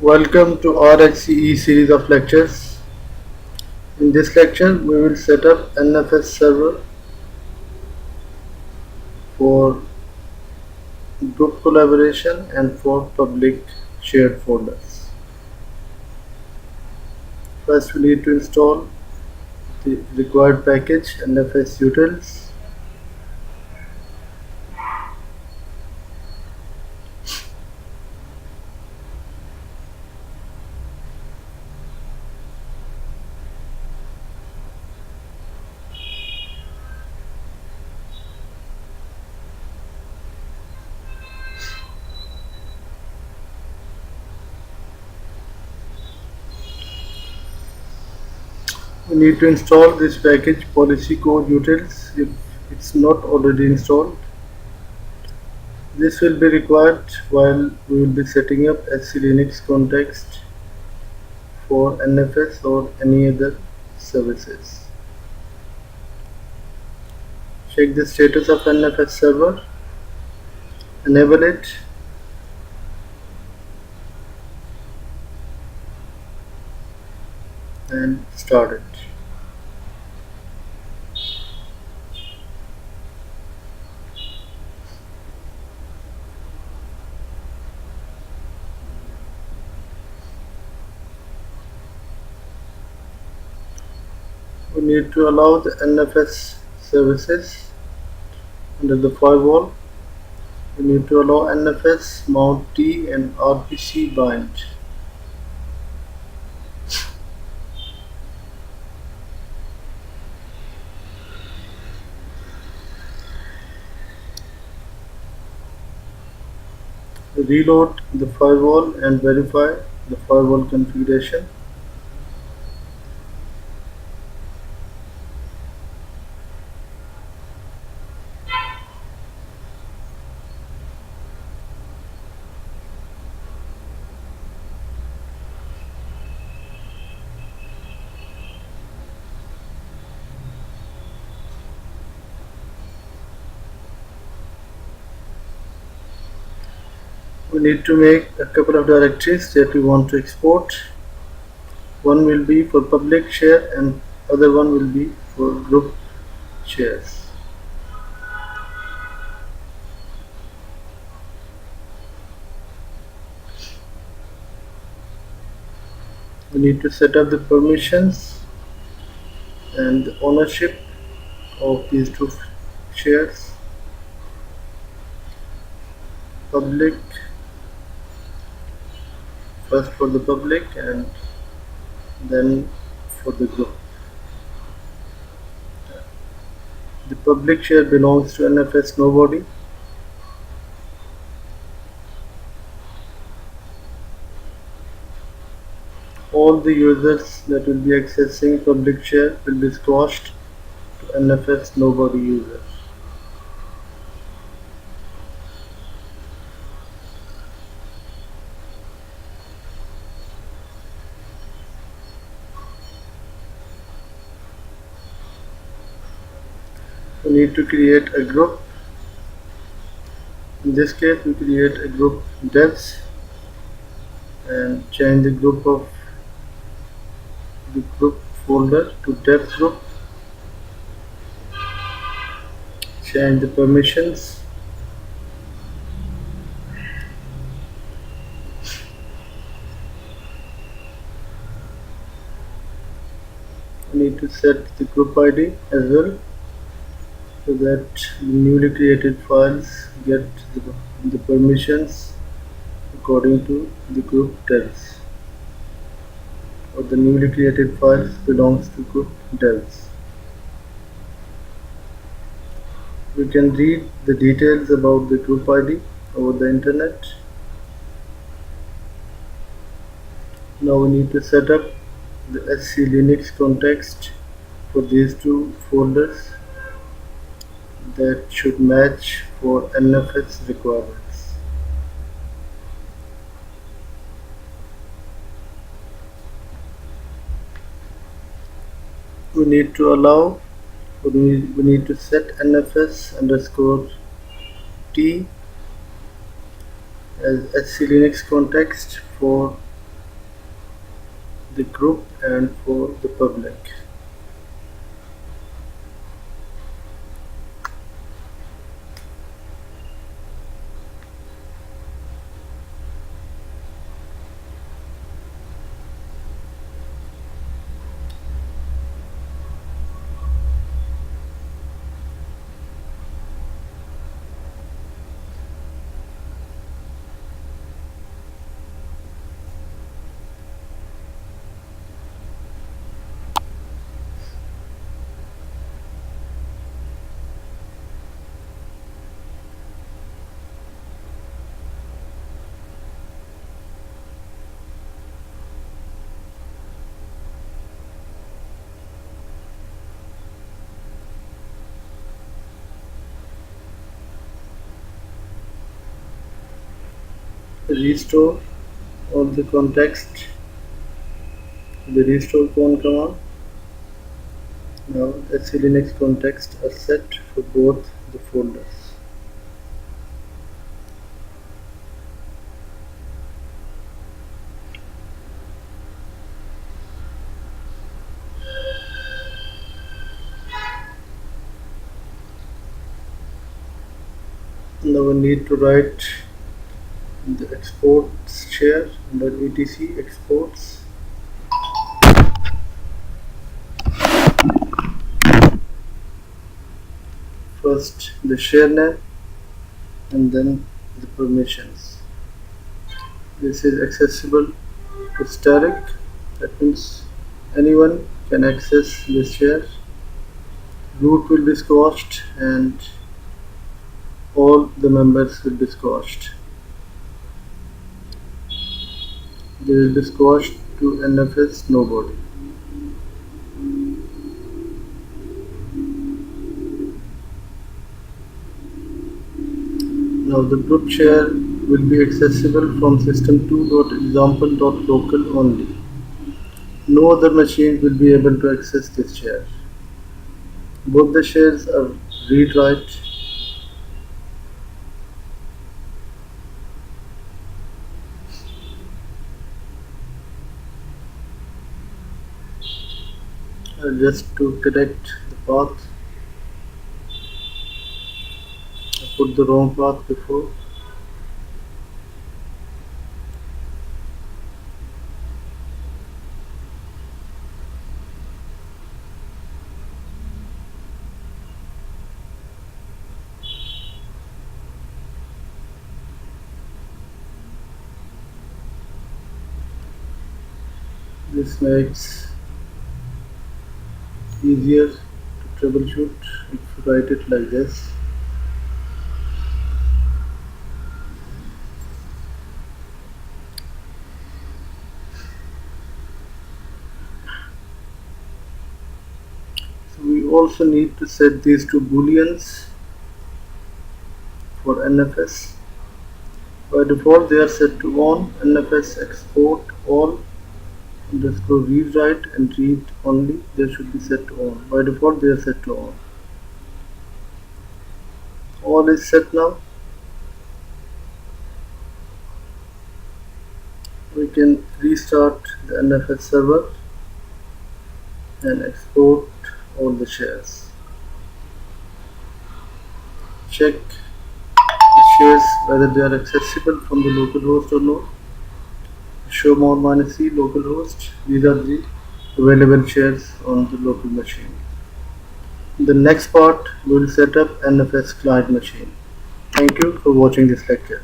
Welcome to RHCE series of lectures. In this lecture, we will set up NFS server for group collaboration and for public shared folders. First, we need to install the required package NFS utils. We need to install this package policy code utils if it's not already installed. This will be required while we will be setting up SC Linux context for NFS or any other services. Check the status of NFS server, enable it, and start it. We need to allow the NFS services under the firewall. We need to allow NFS mount T and RPC bind. Reload the firewall and verify the firewall configuration. We need to make a couple of directories that we want to export. One will be for public share and other one will be for group shares. We need to set up the permissions and the ownership of these two shares. Public, first for the public and then for the group. The public share belongs to NFS nobody. All the users that will be accessing public share will be squashed to NFS nobody users. We need to create a group. In this case, we create a group devs and change the group folder to devs group. Change the permissions. We need to set the group ID as well, so that the newly created files get the permissions according to the group devs, or the newly created files belongs to group devs. We can read the details about the group ID over the internet. Now we need to set up the SC Linux context for these two folders that should match for NFS requirements. We need to allow, we need to set NFS underscore T as SC Linux context for the group and for the public. Restore all the context, the restore command. Now SC Linux context are set for both the folders. Now we need to write the exports share under etc exports. First the share name and then the permissions. This is accessible to static, that means anyone can access this share. Root will be squashed and all the members will be squashed. They will be squashed to NFS nobody. Now the group share will be accessible from system2.example.local only. No other machine will be able to access this share. Both the shares are read-write. Just to correct the path, I put the wrong path before. This makes easier to troubleshoot if you write it like this. So we also need to set these two booleans for NFS. By default they are set to on, NFS export all underscore read write and read only, they should be set to on. By default they are set to on. All is set now. We can restart the NFS server and export all the shares. Check the shares whether they are accessible from the local host or not. Show more -c localhost. These are the available shares on the local machine. In the next part, we will set up NFS client machine. Thank you for watching this lecture.